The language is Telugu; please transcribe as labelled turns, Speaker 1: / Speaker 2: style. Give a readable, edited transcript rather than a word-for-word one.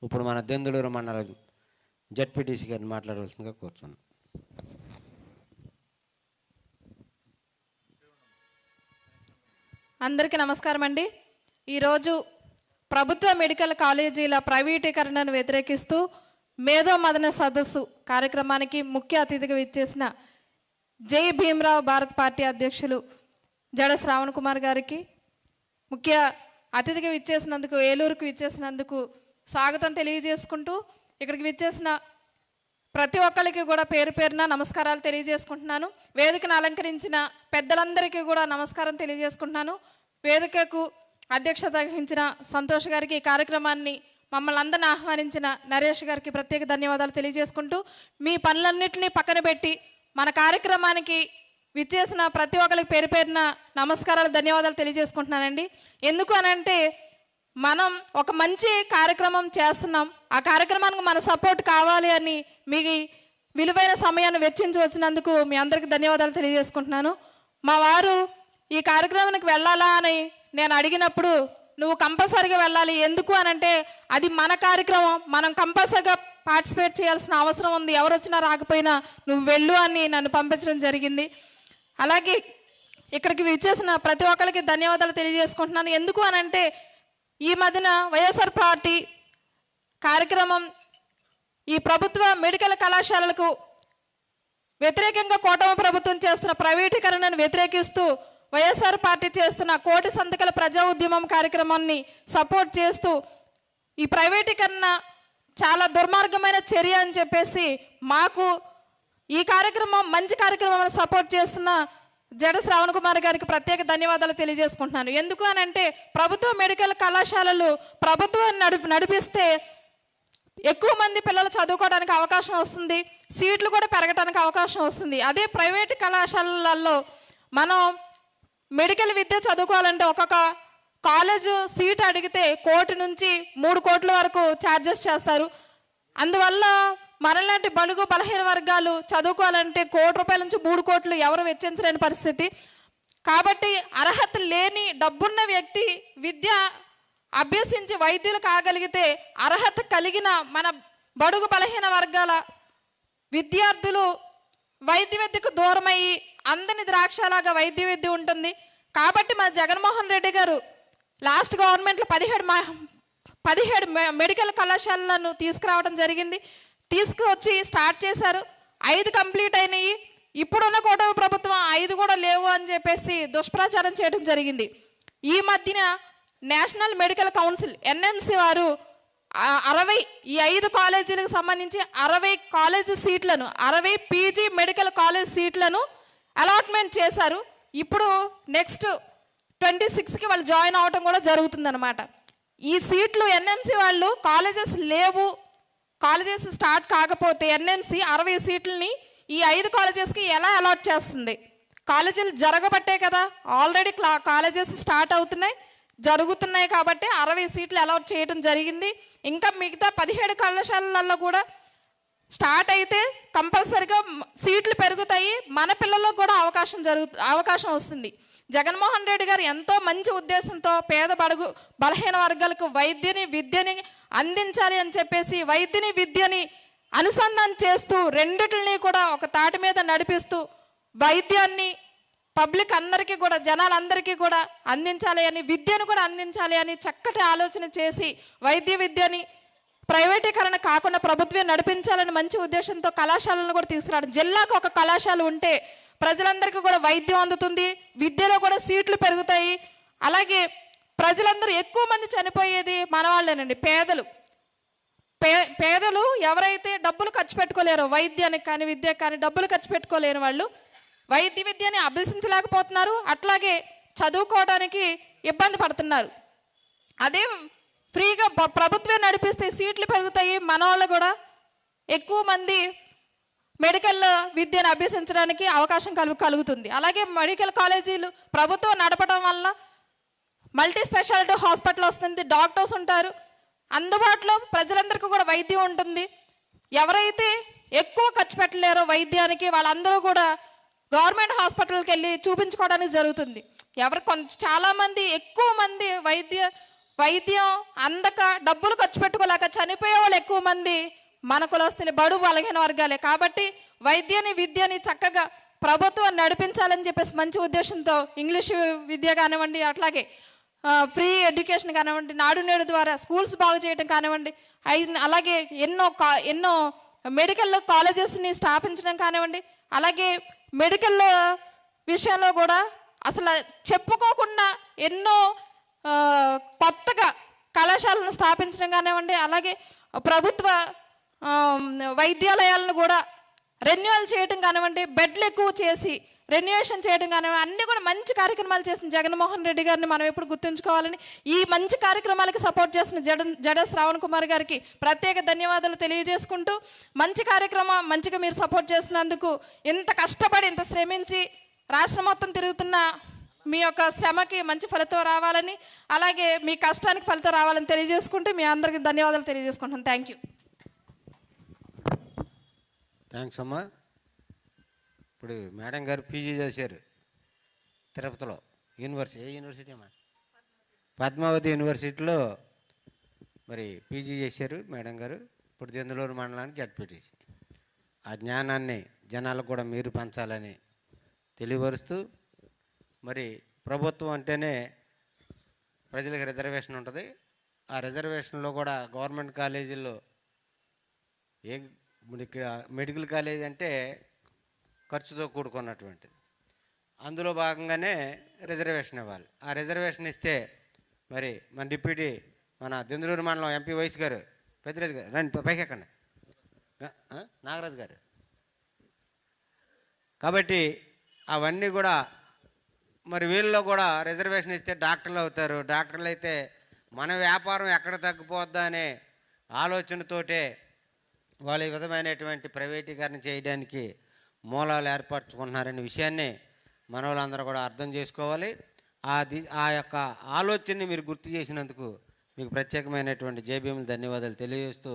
Speaker 1: ఇప్పుడు మన దెందులూరు మండల జడ్పీటీసీ గారిని మాట్లాడవలసిందిగా కోరుతున్నాను.
Speaker 2: అందరికీ నమస్కారం అండి. ఈరోజు ప్రభుత్వ మెడికల్ కాలేజీల ప్రైవేటీకరణను వ్యతిరేకిస్తూ మేధో మదన సదస్సు కార్యక్రమానికి ముఖ్య అతిథిగా విచ్చేసిన జై భీమరావు భారత్ పార్టీ అధ్యక్షులు జడ శ్రావణ్ కుమార్ గారికి, ముఖ్య అతిథిగా విచ్చేసినందుకు, ఏలూరుకు విచ్చేసినందుకు స్వాగతం తెలియజేసుకుంటూ, ఇక్కడికి విచ్చేసిన ప్రతి ఒక్కరికి కూడా పేరు పేరున నమస్కారాలు తెలియజేసుకుంటున్నాను. వేదికను అలంకరించిన పెద్దలందరికీ కూడా నమస్కారం తెలియజేసుకుంటున్నాను. వేదికకు అధ్యక్షత వహించిన సంతోష్ గారికి, ఈ కార్యక్రమాన్ని మమ్మల్ని అందరిని ఆహ్వానించిన నరేష్ గారికి ప్రత్యేక ధన్యవాదాలు తెలియజేసుకుంటూ, మీ పనులన్నింటినీ పక్కన పెట్టి మన కార్యక్రమానికి విచ్చేసిన ప్రతి ఒక్కరికి పేరు పేరున నమస్కారాలు, ధన్యవాదాలు తెలియజేసుకుంటున్నానండి. ఎందుకు అనంటే, మనం ఒక మంచి కార్యక్రమం చేస్తున్నాం, ఆ కార్యక్రమానికి మన సపోర్ట్ కావాలి అని మీ విలువైన సమయాన్ని వెచ్చించి వచ్చినందుకు మీ అందరికీ ధన్యవాదాలు తెలియజేసుకుంటున్నాను. మా వారు ఈ కార్యక్రమానికి వెళ్ళాలా అని నేను అడిగినప్పుడు, నువ్వు కంపల్సరీగా వెళ్ళాలి, ఎందుకు అనంటే అది మన కార్యక్రమం, మనం కంపల్సరీగా పార్టిసిపేట్ చేయాల్సిన అవసరం ఉంది, ఎవరు వచ్చినా రాకపోయినా నువ్వు వెళ్ళు అని నన్ను పంపించడం జరిగింది. అలాగే ఇక్కడికి విచ్చేసిన ప్రతి ఒక్కరికి ధన్యవాదాలు తెలియజేసుకుంటున్నాను. ఎందుకు అనంటే, ఈ మధ్యన వైఎస్ఆర్ పార్టీ కార్యక్రమం ఈ ప్రభుత్వ మెడికల్ కళాశాలలకు వ్యతిరేకంగా కూటమి ప్రభుత్వం చేస్తున్న ప్రైవేటీకరణను వ్యతిరేకిస్తూ వైఎస్ఆర్ పార్టీ చేస్తున్న కోటి సంతకాల ప్రజా ఉద్యమం కార్యక్రమాన్ని సపోర్ట్ చేస్తూ, ఈ ప్రైవేటీకరణ చాలా దుర్మార్గమైన చర్య అని చెప్పేసి మాకు ఈ కార్యక్రమం మంచి కార్యక్రమం సపోర్ట్ చేస్తున్న జడ శ్రావణ్ కుమార్ గారికి ప్రత్యేక ధన్యవాదాలు తెలియజేసుకుంటున్నాను. ఎందుకు అనంటే, ప్రభుత్వ మెడికల్ కళాశాలలు ప్రభుత్వం నడిపిస్తే ఎక్కువ మంది పిల్లలు చదువుకోవడానికి అవకాశం వస్తుంది, సీట్లు కూడా పెరగడానికి అవకాశం వస్తుంది. అదే ప్రైవేట్ కళాశాలలలో మనం మెడికల్ విద్య చదువుకోవాలంటే ఒక్కొక్క కాలేజు సీట్ అడిగితే 1 కోటి నుంచి 3 కోట్ల వరకు ఛార్జెస్ చేస్తారు. అందువల్ల మనలాంటి బడుగు బలహీన వర్గాలు చదువుకోవాలంటే 1 కోటి రూపాయల నుంచి 3 కోట్లు ఎవరు వెచ్చించలేని పరిస్థితి. కాబట్టి అర్హత లేని డబ్బున్న వ్యక్తి విద్య అభ్యసించి వైద్యులు కాగలిగితే, అర్హత కలిగిన మన బడుగు బలహీన వర్గాల విద్యార్థులు వైద్య విద్యకు దూరమయ్యి అందని ద్రాక్షలాగా వైద్య విద్య ఉంటుంది. కాబట్టి మన జగన్మోహన్ రెడ్డి గారు లాస్ట్ గవర్నమెంట్లో 17 మెడికల్ కళాశాలలను తీసుకురావడం జరిగింది. తీసుకువచ్చి స్టార్ట్ చేశారు, 5 కంప్లీట్ అయినాయి. ఇప్పుడున్న కూటమి ప్రభుత్వం 5 కూడా లేవు అని చెప్పేసి దుష్ప్రచారం చేయడం జరిగింది. ఈ మధ్యన నేషనల్ మెడికల్ కౌన్సిల్ NMC వారు 60 ఈ 5 కాలేజీలకు సంబంధించి 60 కాలేజీ సీట్లను, 60 PG మెడికల్ కాలేజ్ సీట్లను అలాట్మెంట్ చేశారు. ఇప్పుడు నెక్స్ట్ 26కి వాళ్ళు జాయిన్ అవడం కూడా జరుగుతుందన్నమాట. ఈ సీట్లు NMC వాళ్ళు కాలేజెస్ లేవు, కాలేజెస్ స్టార్ట్ కాకపోతే NMC 60 సీట్లని ఈ 5 కాలేజెస్కి ఎలా అలాట్ చేస్తుంది? కాలేజీలు జరగబట్టే కదా, ఆల్రెడీ కాలేజెస్ స్టార్ట్ అవుతున్నాయి, జరుగుతున్నాయి కాబట్టి 60 సీట్లు అలాట్ చేయడం జరిగింది. ఇంకా మిగతా 17 కళాశాలలలో కూడా స్టార్ట్ అయితే కంపల్సరీగా సీట్లు పెరుగుతాయి, మన పిల్లలకు కూడా అవకాశం వస్తుంది. జగన్మోహన్ రెడ్డి గారు ఎంతో మంచి ఉద్దేశంతో పేద బడుగు బలహీన వర్గాలకు విద్యని అందించాలి అని చెప్పేసి వైద్యని విద్యని అనుసంధానం చేస్తూ రెండిటిని కూడా ఒక తాటి మీద నడిపిస్తూ వైద్యాన్ని పబ్లిక్ అందరికీ కూడా, జనాలందరికీ కూడా అందించాలి అని, విద్యను కూడా అందించాలి అని చక్కటి ఆలోచన చేసి వైద్య విద్యని ప్రైవేటీకరణ కాకుండా ప్రభుత్వం నడిపించాలని మంచి ఉద్దేశంతో కళాశాలను కూడా తీసుకురావడం. జిల్లాకు ఒక కళాశాల ఉంటే ప్రజలందరికీ కూడా వైద్యం అందుతుంది, విద్యలో కూడా సీట్లు పెరుగుతాయి. అలాగే ప్రజలందరూ ఎక్కువ మంది చనిపోయేది మన వాళ్ళేనండి, పేదలు ఎవరైతే డబ్బులు ఖర్చు పెట్టుకోలేరో, వైద్యానికి కానీ విద్యకు కానీ డబ్బులు ఖర్చు పెట్టుకోలేని వాళ్ళు వైద్య విద్యని అభ్యసించలేకపోతున్నారు, అట్లాగే చదువుకోవడానికి ఇబ్బంది పడుతున్నారు. అదే ఫ్రీగా ప్రభుత్వం నడిపిస్తే సీట్లు పెరుగుతాయి, మన వాళ్ళు కూడా ఎక్కువ మంది మెడికల్ విద్యను అభ్యసించడానికి అవకాశం కలుగుతుంది. అలాగే మెడికల్ కాలేజీలు ప్రభుత్వం నడపడం వల్ల మల్టీ స్పెషాలిటీ హాస్పిటల్ వస్తుంది, డాక్టర్స్ ఉంటారు, అందుబాటులో ప్రజలందరికీ కూడా వైద్యం ఉంటుంది. ఎవరైతే ఎక్కువ ఖర్చు పెట్టలేరో వైద్యానికి వాళ్ళందరూ కూడా గవర్నమెంట్ హాస్పిటల్కి వెళ్ళి చూపించుకోవడానికి జరుగుతుంది. చాలామంది ఎక్కువ మంది వైద్యం అందక డబ్బులు ఖర్చు పెట్టుకోలేక చనిపోయే వాళ్ళు ఎక్కువ మంది మన కులస్తులు బడు బలహీన వర్గాలే. కాబట్టి విద్యని చక్కగా ప్రభుత్వం నడిపించాలని చెప్పేసి మంచి ఉద్దేశంతో ఇంగ్లీష్ విద్య కానివ్వండి, అట్లాగే ఫ్రీ ఎడ్యుకేషన్ కానివ్వండి, నాడు నేడు ద్వారా స్కూల్స్ బాగు చేయడం కానివ్వండి, అలాగే ఎన్నో మెడికల్ కాలేజెస్ని స్థాపించడం కానివ్వండి, అలాగే మెడికల్ విషయంలో కూడా అసలు చెప్పుకోకుండా ఎన్నో కొత్తగా కళాశాలను స్థాపించడం కానివ్వండి, అలాగే ప్రభుత్వ వైద్యాలయాలను కూడా రెన్యువల్ చేయడం కానివ్వండి, బెడ్లు ఎక్కువ చేసి రెన్యువేషన్ చేయడం కానివ్వండి, అన్నీ కూడా మంచి కార్యక్రమాలు చేసిన జగన్మోహన్ రెడ్డి గారిని మనం ఎప్పుడు గుర్తుంచుకోవాలని, ఈ మంచి కార్యక్రమాలకి సపోర్ట్ చేసిన జడ శ్రావణ్ కుమార్ గారికి ప్రత్యేక ధన్యవాదాలు తెలియజేసుకుంటూ, మంచి కార్యక్రమం మంచిగా మీరు సపోర్ట్ చేసినందుకు, ఇంత కష్టపడి ఇంత శ్రమించి రాష్ట్రం మొత్తం తిరుగుతున్న మీ యొక్క శ్రమకి మంచి ఫలితం రావాలని, అలాగే మీ కష్టానికి ఫలితం రావాలని తెలియజేసుకుంటూ మీ అందరికీ ధన్యవాదాలు తెలియజేసుకుంటాను. Thank you.
Speaker 1: థ్యాంక్స్ అమ్మా. ఇప్పుడు మేడం గారు పీజీ చేశారు తిరుపతిలో యూనివర్సిటీ. ఏ యూనివర్సిటీ అమ్మా? పద్మావతి యూనివర్సిటీలో మరి పీజీ చేశారు మేడం గారు. ఇప్పుడు దెందులూరు మండలానికి జడ్పీటీసీ. ఆ జ్ఞానాన్ని జనాలకు కూడా మీరు పంచాలని తెలియపరుస్తూ, మరి ప్రభుత్వం అంటేనే ప్రజలకు రిజర్వేషన్ ఉంటుంది. ఆ రిజర్వేషన్లో కూడా గవర్నమెంట్ కాలేజీల్లో ఇక్కడ మెడికల్ కాలేజ్ అంటే ఖర్చుతో కూడుకున్నటువంటిది. అందులో భాగంగానే రిజర్వేషన్ ఇవ్వాలి. ఆ రిజర్వేషన్ ఇస్తే మరి మన డిప్యూటీ మన దెందులూరు మండలం ఎంపీ వైస్ గారు పెద్దరాజు గారు రండి పైకి ఎక్కండి, నాగరాజు గారు. కాబట్టి అవన్నీ కూడా మరి వీళ్ళలో కూడా రిజర్వేషన్ ఇస్తే డాక్టర్లు అవుతారు. డాక్టర్లు అయితే మన వ్యాపారం ఎక్కడ తగ్గిపోద్దా అనే ఆలోచనతోటే వాళ్ళు ఈ విధమైనటువంటి ప్రైవేటీకరణ చేయడానికి మూలాలు ఏర్పరచుకుంటున్నారనే విషయాన్ని మన వాళ్ళందరూ కూడా అర్థం చేసుకోవాలి. ఆ యొక్క ఆలోచనని మీరు గుర్తు చేసినందుకు మీకు ప్రత్యేకమైనటువంటి జేబీఎంలు ధన్యవాదాలు తెలియజేస్తూ